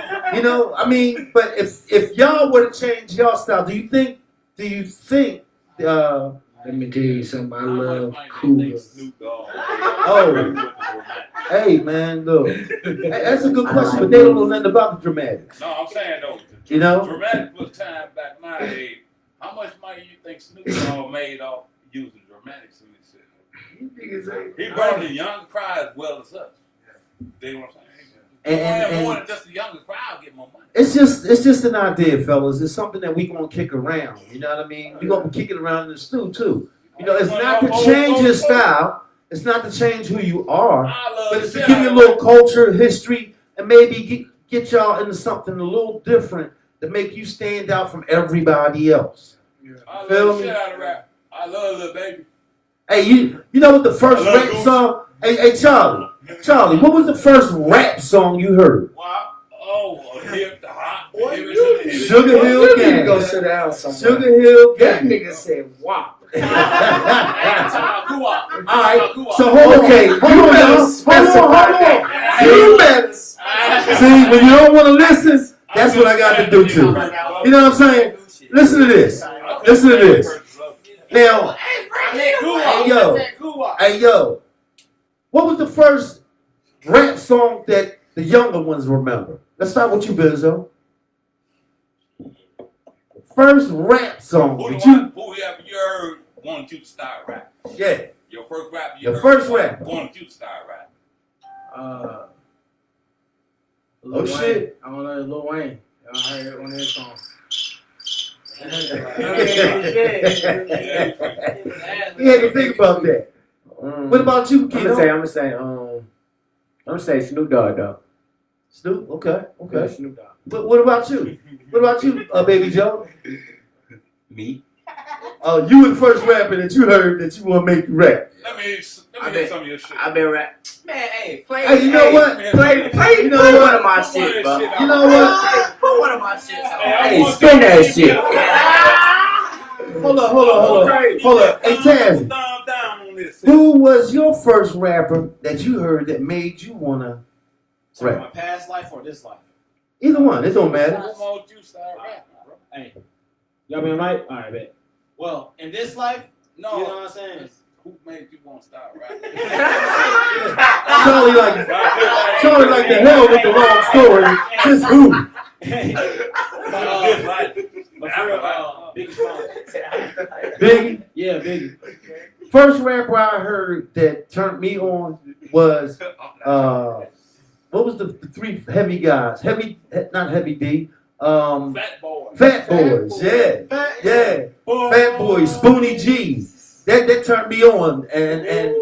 But if y'all were to change y'all style, do you think Let me tell you something. I love coolers. hey man, look. Hey, that's a good question, but they don't know nothing about the dramatics. No, I'm saying though. You know? Dramatic was time back my age. How much money you think Snoop Dogg made off using dramatics in this shit? He brought the young crowd as well as us. You know what I'm saying? And More than just the younger crowd get more money. it's just an idea, fellas. It's something that we gonna kick around. You know what I mean? We gonna kick it around in the stew too. It's not to change your style. It's not to change who you are, but it's to give you a little culture, history, and maybe get y'all into something a little different to make you stand out from everybody else. I Feel love the me? shit out of rap. I love Lil Baby. Hey, you know what the first I love rap Gucci. song? Hey, Charlie, what was the first rap song you heard? Wow. Oh, hip the hot. Sugar Hill You need to Gang. go sit down somewhere. Sugar Hill That Gang. nigga said, wow. All right, so hold on. You better. See, when you don't want to listen, that's what I got to do too. You know what I'm saying? Listen to this. Listen to this. Now, hey yo, what was the first rap song that the younger ones remember? Let's start with you, Benzo. First rap song that you, Who have you heard wanted you to start rap? yeah, Your first rap. your first rap. Wanted you to start rap. Lil Wayne. Shit. I don't know, Lil Wayne. I heard one of his songs. You had to think about that. What about you, I'm Kino? gonna say Snoop Dogg though. Snoop. Okay. Yeah, Okay. Snoop Dogg. What about you? What about you, Baby Joe? Me? You were the first rapper that you heard that you want to make you rap. Let me hear some of your shit. I've been rap. Man, hey, play. Hey, you know what? Play You know one what? of my shit, bro. You know what? Put one of my shit on. Hey, spin that shit. Hold up. Hey, Taz, Down on this. who was your first rapper that you heard that made you wanna So my rap? past life or this life? Either one. It don't matter. What more you start rap, bro? Hey, y'all been right? All right, bet. Well, in this life, No. you know what I'm saying? Who made you want to start rapping? Charlie like the hell with the long story. Just who? But for real, Biggie Smalls. Biggie. Yeah, Biggie. First rapper I heard that turned me on was what was the three heavy guys? Not Heavy D. Fat boy. Fat Boys. Yeah. Fat Boys. Spoonie G. That turned me on, and then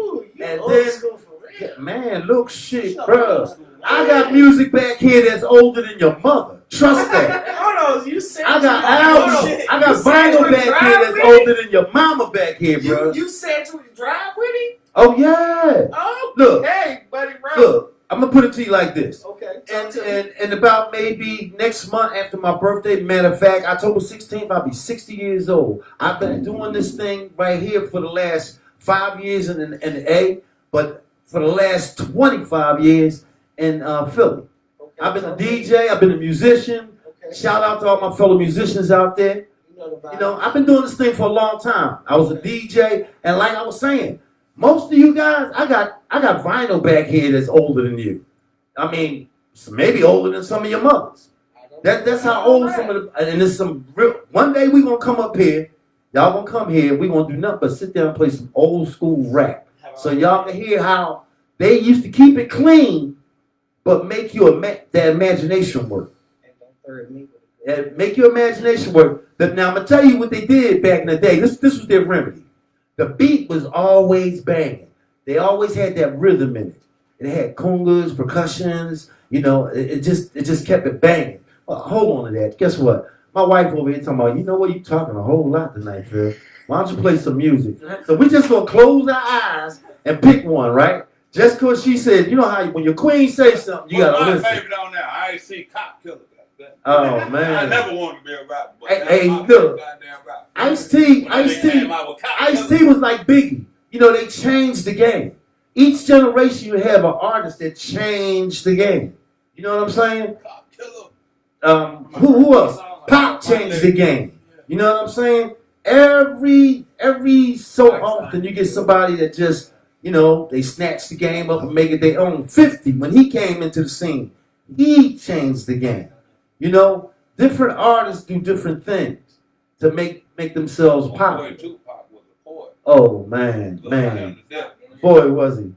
man, look shit, bro. I got music back here that's older than your mother. Trust that. Hold on, you said I got albums. I got vinyl back here that's older than your mama back here, bro. You said you would drive with him? Oh yeah. Oh, Look. hey, buddy, bro. Look, I'm gonna put it to you like this. Okay. And about maybe next month after my birthday, matter of fact, October 16th, I'll be 60 years old. I've been doing this thing right here for the last 5 years in the A, but for the last 25 years in Philly. I've been a DJ. I've been a musician. Shout out to all my fellow musicians out there. You know, I've been doing this thing for a long time. I was a DJ, and like I was saying, most of you guys, I got vinyl back here that's older than you. I mean, maybe older than some of your mothers. That's how old some of the, and there's some real, one day we gonna come up here, y'all gonna come here, we gonna do nothing but sit down and play some old school rap. So y'all can hear how they used to keep it clean, but make your that imagination work. And make your imagination work. Now I'm gonna tell you what they did back in the day. This was their remedy. The beat was always banging. They always had that rhythm in it. It had congas, percussions. You know, it just kept it banging. Well, hold on to that. Guess what? My wife over here talking about, you know what, you talking a whole lot tonight, Phil. Why don't you play some music? So we just gonna close our eyes and pick one, right? Just cause she said, you know how when your queen says something, you gotta listen. My favorite on there, I see Cop Killer. Oh man! I never wanted to be a rapper. But hey, look, Ice-T was like Biggie. You know, they changed the game. Each generation you have an artist that changed the game. You know what I'm saying? Cop Killer. Who else? Pop changed the game. You know what I'm saying? Every so often you get somebody that just, you know, they snatch the game up and make it their own. 50, when he came into the scene, he changed the game. You know, different artists do different things to make themselves popular. Oh man. Boy, was he.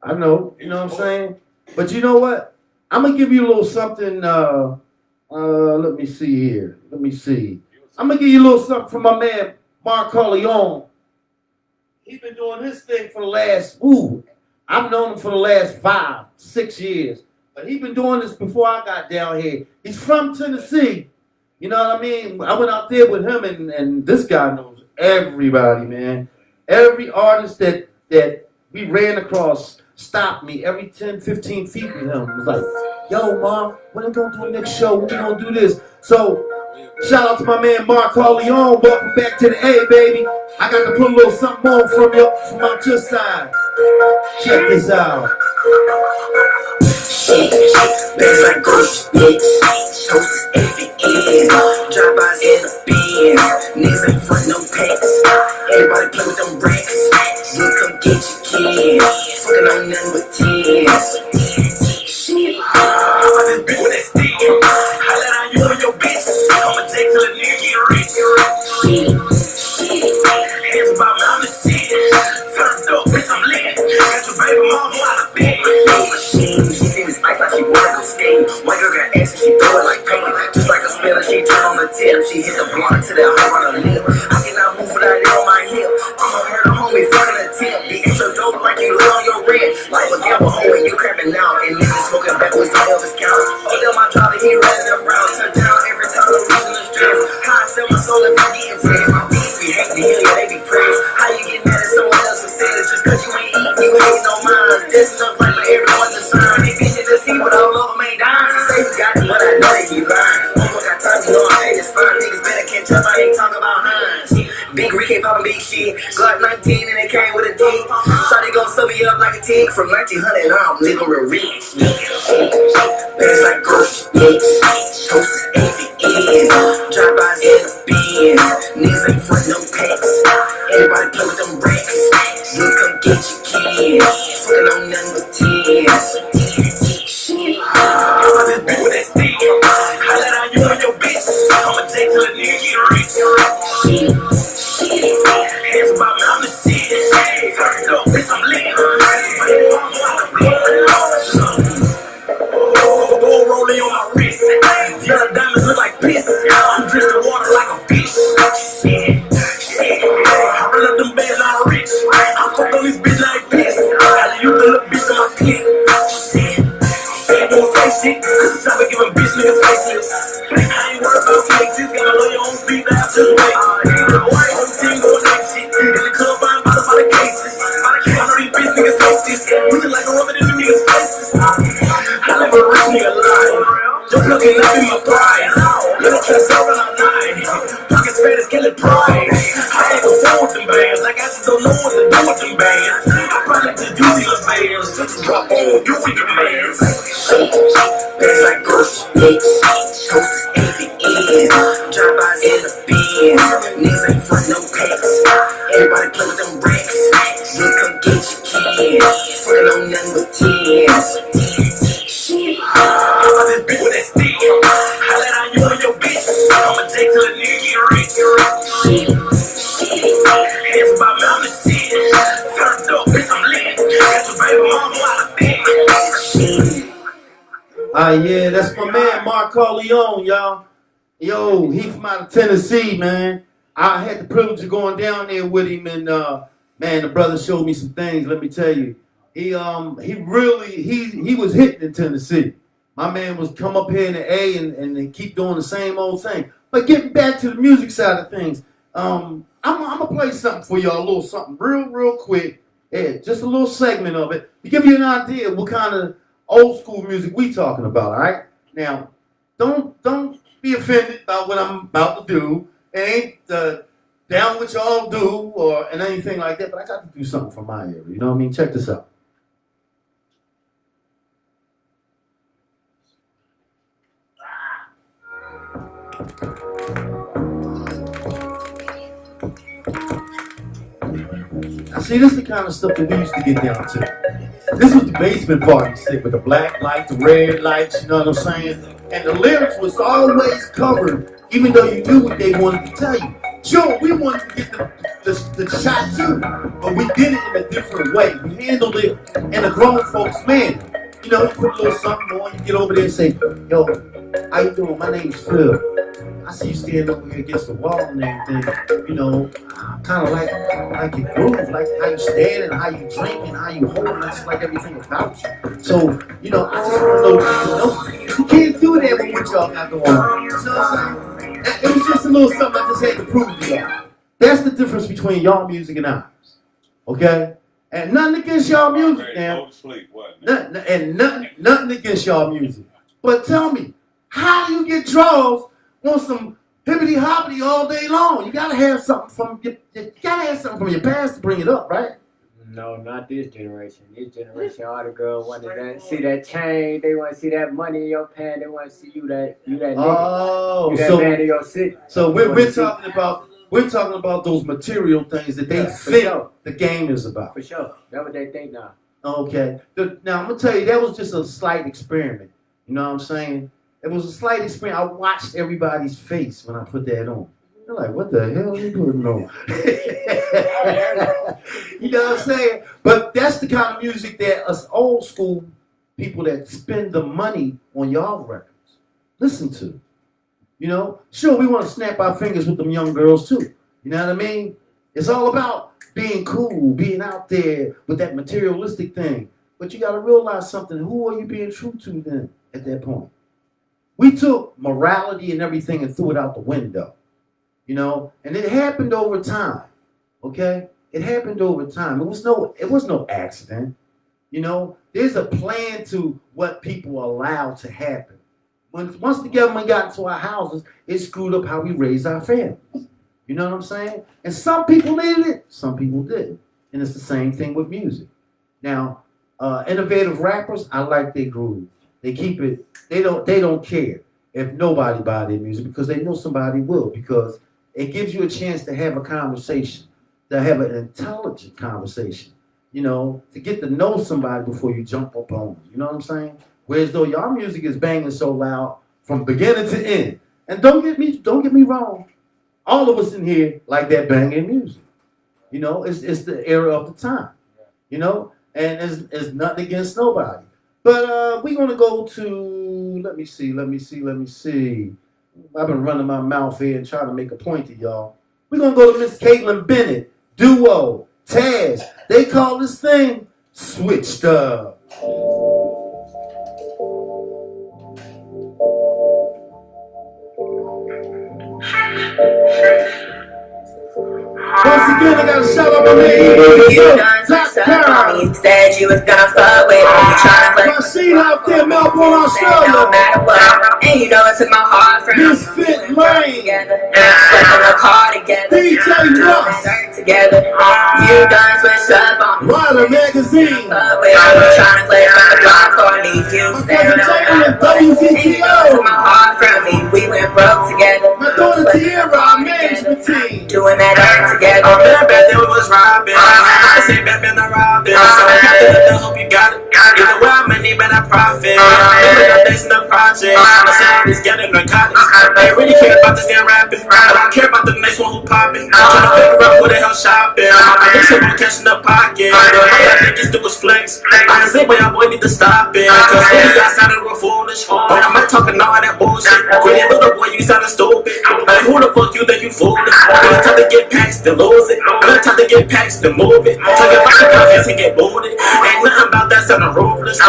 I know, you know what I'm saying? But you know what? I'm gonna give you a little something, let me see here. Let me see. I'm gonna give you a little something from my man Mark Corleone. He's been doing this thing for the last, I've known him for the last 5, 6 years. But he's been doing this before I got down here. He's from Tennessee. You know what I mean? I went out there with him, and this guy knows everybody, man. Every artist that we ran across stopped me every 10, 15 feet with him. It was like, yo, Mom, when are we going to do the next show? When are we going to do this? So, shout out to my man Mark Corleone. Welcome back to the A, baby. I got to put a little something on from out your side. Check this out. Bands like Ghost, bitch. Toast every end. Drive-bys in the Benz. Niggas ain't front no packs. Everybody play with them racks. You come get your kids. Fucking on nothing but tens. Shit. I'm this bitch with that stick. Holla on you and your bitch. I'ma take till a nigga get rich. Shit. Hands about me, I'm the shit. Turned up, bitch, I'm lit. Got your baby mama out of bed. She see this ice like she wanna go skating. White girl got ass and she throw it like paint. Just like a spiller, she turn on the tip. She hit the blunt to that hoe on her lip. I cannot move without it on my hip. I'm a murder homie, fucking a tip. The intro dope like you lay on your rent. Life a gamble, homie, you cramping now. And niggas smoking backwards on Elvis counts. Oh, them my driver, he running them brown. Turn down every time I'm losing the stress. How I sell my soul if I get impressed. My beats be hating the hill, yeah, they be praised. How you get mad at someone else's success? Just cause you ain't eating, you ain't no mind. This enough right for everyone to sign. These bitches just see, but all of them ain't dying. She say you got me, but I know they be lying. Oh, got time, you know I ain't just fine. Niggas better catch up, I ain't talking about Hines. Big Rick ain't poppin' big shit. Glock 19 and it came with a dick. So they gon' sub me up like a tick. From 1900 I'm living real rich. Bands like Ghost, bitch. Toast is every end. Drive-bys in the Benz. Niggas ain't front no packs. Everybody play with them racks. You come get your kids. Fucking on nothing but tens. Shit. I'm this bitch with that stick. Holla on you and your bitch. I'ma take till a nigga get rich. Shit. Hands about me, I'm the shit. Turned up, bitch, I'm lit. Gold rolling on my wrist. Yellow diamonds look like piss. I'm drinking water like a fish. Shit. I run up them bands, I'm rich. I fuck on this bitch like piss. I leave the little bitch in my clip. Shit. Ain't gon' say shit, cause it's time to give a bitch niggas faceless. I ain't worried about faces, got a lawyer on speed, now just wait. The white home team going next shit. In the club, buying bottles by the cases. I know these bitch niggas hate this. We just like a rubber in the niggas' faces. I live a rich nigga life. Just looking up in my pride. Little chest over on 9. Pockets fat as killing pride. I ain't gon' fool with them bands. Like I just don't know what to do with them bands. I probably just do these bands. Just drop on you with the bands. Bands like sticks. Toast AVN. Drive-bys in the Benz. Niggas ain't front no packs. Everybody play with them racks. You come get your kids. Front on nothing but tens. Shit. I'm about this bitch with that stick. Holla on you and your bitch. I'ma take till a nigga get rich. Shit. Hands about me, I'm the shit. Turned up, bitch, I'm lit. Got your baby mama out of bed. Shit. Yeah, that's my man, Mark Corleone, y'all. Yo, he from out of Tennessee, man. I had the privilege of going down there with him, and man, the brother showed me some things. Let me tell you, he was hitting in Tennessee. My man was come up here in the A and keep doing the same old thing. But getting back to the music side of things, I'm gonna play something for y'all, a little something real quick. Yeah, just a little segment of it to give you an idea of what kind of old school music we talking about. All right, now don't be offended by what I'm about to do. It ain't down what y'all do and anything like that, but I got to do something for my area. You know what I mean? Check this out. Now see, this is the kind of stuff that we used to get down to. This was the basement party shit with the black lights, the red lights, you know what I'm saying? And the lyrics was always covered, even though you knew what they wanted to tell you. Sure, we wanted to get the shot too, but we did it in a different way. We handled it in a grown folks manner. You know, you put a little something on, you get over there and say, yo, how you doing? My name's Phil. I see you standing over here against the wall and everything. You know, kind of like your groove, like how you stand and how you drink and how you hold. I just like everything about you. So, you know, I just want to know, you can't do that with what y'all got going on. You know what I'm saying? It was just a little something I just had to prove to y'all. That's the difference between y'all music and ours. Okay? And nothing against y'all music now. Nothing against y'all music. But tell me, how do you get draws on some hibbity hobbity all day long? You gotta have something from your past to bring it up, right? No, not this generation. This generation, all the girls want to see that chain. They want to see that money in your pants. They want to see you that nigga. Oh, you that so man in your city. So we're talking about those material things that they think the game is about. For sure, that's what they think now. Okay. Now I'm gonna tell you, that was just a slight experiment. You know what I'm saying? It was a slight experiment. I watched everybody's face when I put that on. They're like, what the hell are you putting on? You know what I'm saying? But that's the kind of music that us old school people that spend the money on y'all records listen to. You know? Sure, we want to snap our fingers with them young girls too. You know what I mean? It's all about being cool, being out there with that materialistic thing. But you got to realize something. Who are you being true to then at that point? We took morality and everything and threw it out the window. You know, and it happened over time. Okay? It happened over time. It was no accident. You know, there's a plan to what people allow to happen. Once the government got into our houses, it screwed up how we raise our families. You know what I'm saying? And some people needed it, some people didn't. And it's the same thing with music. Now, innovative rappers, I like their groove. They keep it, they don't care if nobody buy their music because they know somebody will, because it gives you a chance to have a conversation, to have an intelligent conversation, you know, to get to know somebody before you jump up on them. You know what I'm saying? Whereas though y'all music is banging so loud from beginning to end. And don't get me wrong, all of us in here like that banging music. You know, it's the era of the time. You know, and it's nothing against nobody. But we're gonna go to let me see. I've been running my mouth here and trying to make a point to y'all. We're gonna go to Miss Caitlin Bennett, Duo, Taz. They call this thing Switched Up. Once again, I gotta shout out my name. You done switched up on me. Said you was gonna fuck with me. You tryna play Rashid out there, Melbourne, Australia. no matter what. And you know it took my heart from Misfit Lane. together. Slept in the car together. DJ Russ. Together. You done switched up on me. Rider Magazine. Fuck with me. You tryna play from the block for me. You said no matter what. And you know it took my broke together. My daughter Tierra, our management team. Doing that art together. I'm back then we was robbing. I say Batman the Robin. So I got the hope you got it. Either way I'm in need, but I profit. Remember the days in the project. I'm saying this getting narcotics. I ain't really care about this damn rapping. I don't care about the next one who popping. Trying to figure out who the hell shopping. My bitch ain't gonna catch in the pocket. All I think this dude was flex. I can say, but y'all boy need to stop it. Cause really y'all sounded real foolish. But I'm not talking all that bullshit. Really little boy, you sounding stupid. Like who the fuck you think you fooling? Good time to get packs to lose it. Good time to get packs to move it. Talking about the confidence and get booted. Ain't nothing about that sounding ruthless. I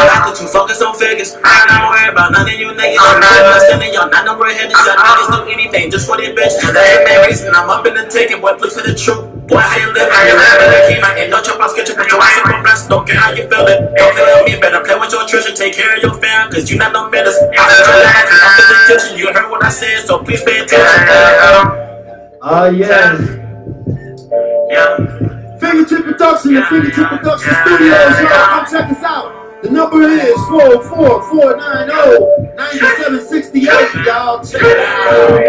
like that you focus on figures. I don't worry about none of you niggas. I'm not understanding y'all not number headers. Y'all niggas do anything just for their bitch. They ain't man racing. I'm up in the ticket. Boy, please for the truth. Boy, how you live? How you live? I ain't no chop out sketch. Put your ass up on blast. Don't care how you feel it. Don't feel me better. Play with your treasure. Take care of your fam. Cause you not no menace. I said your life. I'm paying attention. You heard what I said. So please pay attention. Oh, yes. Yeah. Fingertip Production and Fingertip Production Studios, y'all. Come check us out. The number is 444-490-9768, y'all. Check it out.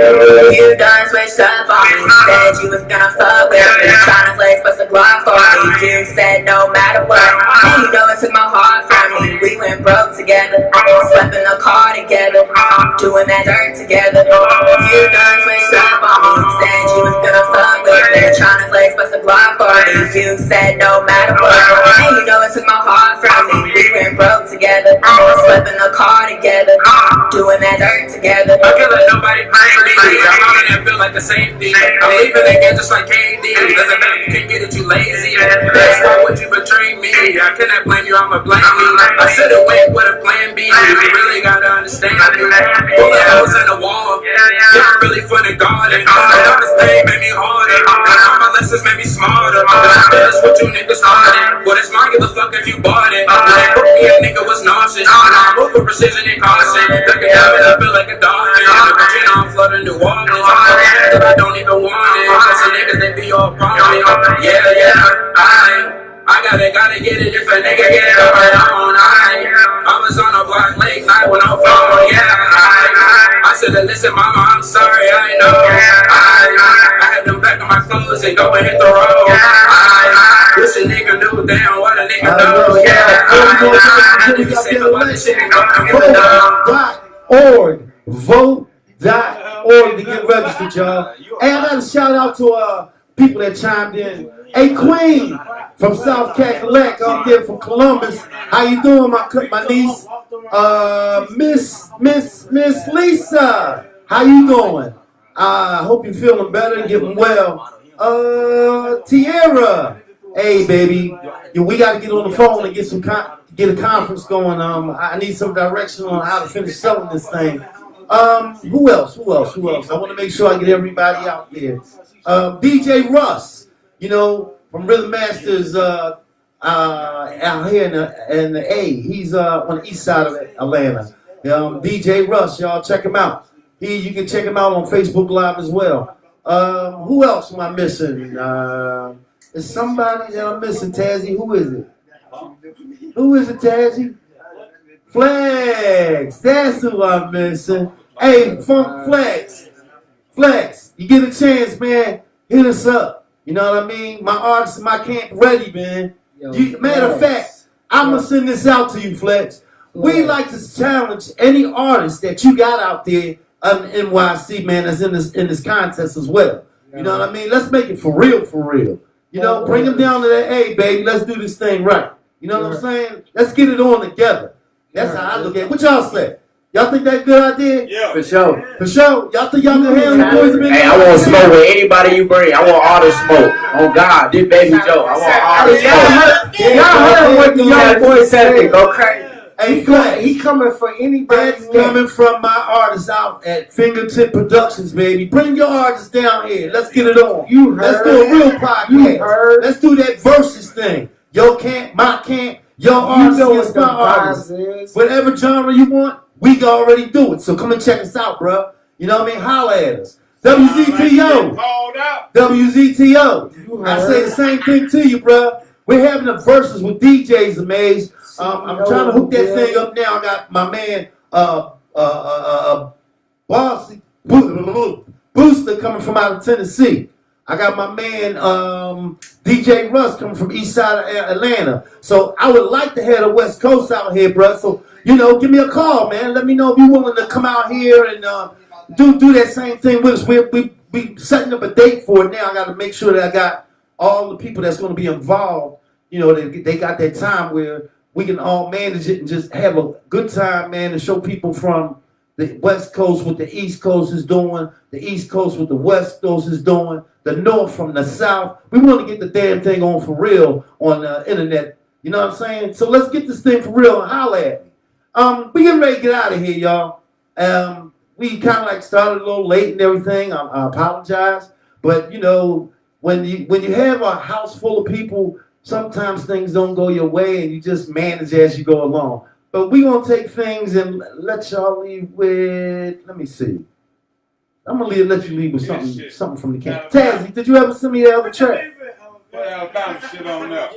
You done switched up on me. Said you was gonna fuck with me. Tryna flex but some guap for me. You said no matter what. And you know it took my heart from me. We went broke together. Slept in the car together. Doing that dirt together. You done switched up on me. Said you was gonna fuck with me. Tryna flex but some guap for me. You said no matter what. And you know it took my heart from me. We went broke together. Slept in the car together. Doing that dirt together. I feel like nobody playing me. I'm out and feel like the same thing. I'm leaving again just like KD. Doesn't matter, you can't get it, you lazy. That's why would you betray me? I cannot blame you, I'ma blame me. I should've went with a plan B. You really gotta understand me. Bullet holes in the wall. Not really for the garden. All this thing made me harder. And all my lessons made me smarter. That's what you niggas started. But it's mine, give a fuck if you bought it. Me a nigga was nauseous. I'm over precision and caution. Like a diamond, I feel like a dolphin. You know I'm flooding New Orleans. I don't even want it. Cause the niggas, they be all prominent. Yeah, I gotta get it if a nigga get it on my own. I was on a block late night when I'm phone. I should've listened, mama, I'm sorry, I know. I had them back on my clothes and go and hit the road. Wish a nigga knew damn what a nigga knows. I didn't say about this shit and go and get it done. Vote.org to get registered, y'all. Hey, I got a shout out to people that chimed in. Hey, Queen from South Cackalack up there from Columbus. How you doing, my niece? Miss Lisa. How you doing? Hope you're feeling better and getting well. Tierra. Hey, baby. We got to get on the phone and get get a conference going. I need some direction on how to finish selling this thing. Who else? I want to make sure I get everybody out there. DJ Russ, from Rhythm Masters out here in the A. He's on the east side of Atlanta. DJ Russ, y'all check him out. You can check him out on Facebook Live as well. Who else am I missing? Is somebody that I'm missing, Tazzy? Who is it? Who is it, Tazzy? Flex. That's who I'm missing. Hey, Funk Flex. Flex, you get a chance, man, hit us up. You know what I mean? My artists in my camp ready, man. Matter of fact, I'm going to send this out to you, Flex. We like to challenge any artist that you got out there in NYC, man, that's in this contest as well. You know what I mean? Let's make it for real, for real. Bring them down to that, hey, baby, let's do this thing right. You know what I'm saying? Let's get it on together. That's how I look at it. What y'all say? Y'all think that's a good idea? Yeah. For sure. For sure. Y'all think y'all can handle the boys? Hey, I want to smoke with anybody you bring. I want all the smoke. Oh God, this Baby Joe. I want all the smoke. Y'all heard what the young boy said. Go crazy. Hey, He coming for anybody. that's coming from my artists out at Fingertip Productions, baby. Bring your artists down here. Let's get it on. You Let's heard. do a real podcast. You heard. Let's do that versus thing. Your camp, my camp, your artist You know against what my the artist. vibes is. Whatever genre you want, we can already do it. So come and check us out, bro. You know what I mean? Holla at us. WZTO. Called out. WZTO. I say the same thing to you, bro. We're having a versus with DJs, Amaze. I'm trying to hook that thing up now. I got my man, Bossy, Booster coming from out of Tennessee. I got my man DJ Russ coming from east side of Atlanta. So I would like to have the West Coast out here, bro. So, you know, give me a call, man. Let me know if you're willing to come out here and do that same thing with us. We setting up a date for it now. I got to make sure that I got all the people that's going to be involved. You know, they got that time where we can all manage it and just have a good time, man, and show people from the West Coast what the East Coast is doing, the East Coast what the West Coast is doing, the North from the South. We want to get the damn thing on for real on the internet. You know what I'm saying? So let's get this thing for real and holla at me. We getting ready to get out of here, y'all. We kind of like started a little late and everything. I apologize. But, you know, when you have a house full of people, sometimes things don't go your way and you just manage as you go along. But we're going to take things and let y'all leave with, let me see. I'm going to let you leave with something from the camp. Tazzy, did you ever send me that other track? Put Alabama shit on there. Man,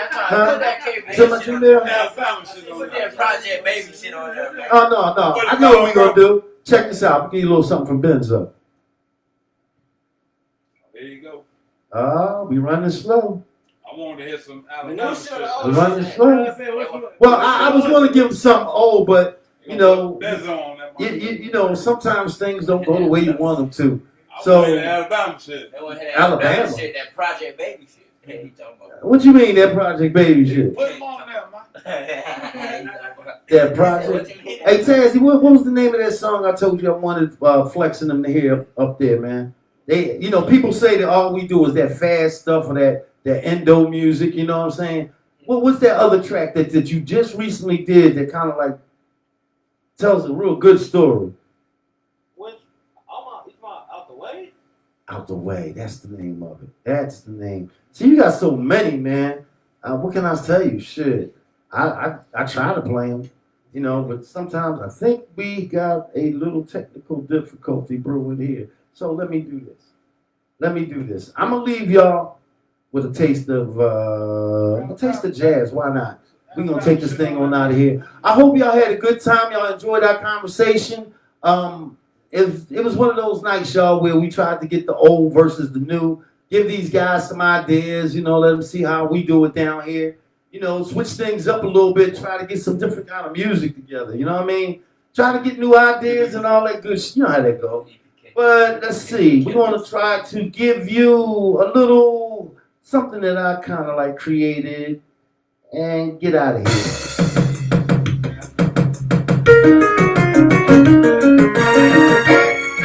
I'm trying to put that KB So much in there? Alabama shit on Put there. that Project Baby shit on there, man. Oh, no. I know what we're going to do. Check this out. I'll give you a little something from Benzo. There you go. We running slow. I wanted to hear some Alabama shit. We running slow. Well, I was going to give him something old, but, you know, you know, sometimes things don't go the way you want them to. So, Alabama shit. They want to hear that Alabama Alabama shit, that Project Baby shit. Hey, he talking about. What you mean that Project Baby shit? Put them on there, man. That Project. Hey, Tazzy, what was the name of that song I told you I wanted flexing them to hear up there, man? They, you know, people say that all we do is that fast stuff or that endo music, you know what I'm saying? What's that other track that you just recently did that kind of like tells a real good story? Out the Way. That's the name of it. That's the name. See, you got so many, man. What can I tell you? Shit. I try to play them, you know, but sometimes I think we got a little technical difficulty brewing here. So let me do this. I'm going to leave y'all with a taste of jazz. Why not? We're going to take this thing on out of here. I hope y'all had a good time. Y'all enjoyed our conversation. It was one of those nights, y'all, where we tried to get the old versus the new. Give these guys some ideas, you know, let them see how we do it down here. You know, switch things up a little bit, try to get some different kind of music together, you know what I mean? Try to get new ideas and all that good shit. You know how that goes. But let's see. We want to try to give you a little something that I kind of like created and get out of here.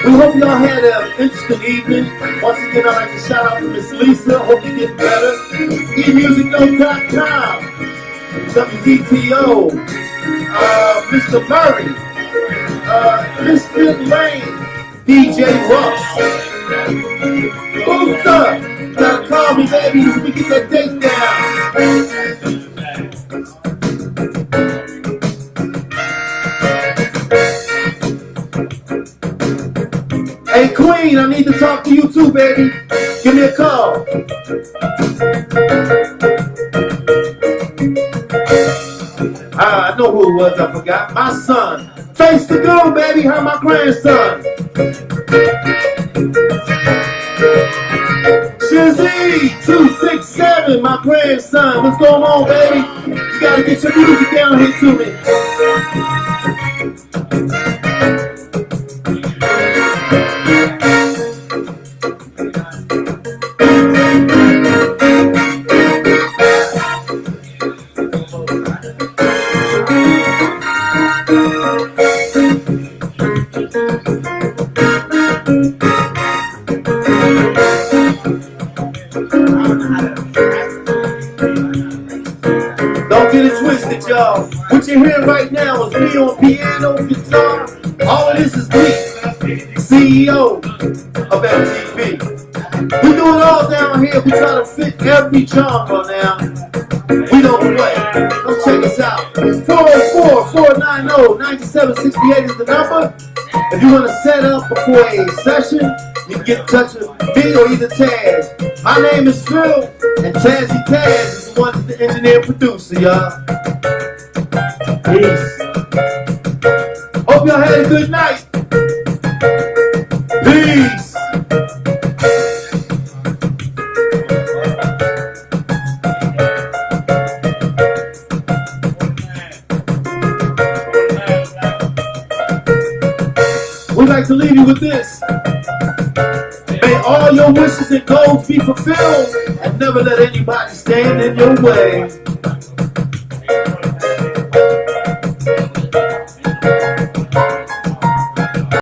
We hope y'all had an interesting evening. Once again, I'd like to shout out to Miss Lisa. Hope you're getting better. eMusicNote.com, WZTO, Mr. Murray, Miss Fit Lane, DJ Russ. Who's up? You gotta call me, baby, so we get that date down. Hey, Queen, I need to talk to you too, baby. Give me a call. I know who it was, I forgot. My son. Face to go, baby. How my grandson? Shizzy 267, my grandson. What's going on, baby? You gotta get your music down here to me. Don't get it twisted, y'all. What you're hearing right now is me on piano, guitar. All of this is me, CEO of MTV. We do it all down here. We try to fit every genre now. We don't play. Let's check us out. 404-490-9768 is the number. If you want to set up before a session, you can get in touch with me or either Taz. My name is Phil, and Tazzy Taz is the one that's the engineer and producer, y'all. Peace. Hope y'all had a good night. Peace. We'd like to leave you with this. May all your wishes and goals be fulfilled, and never let anybody stand in your way.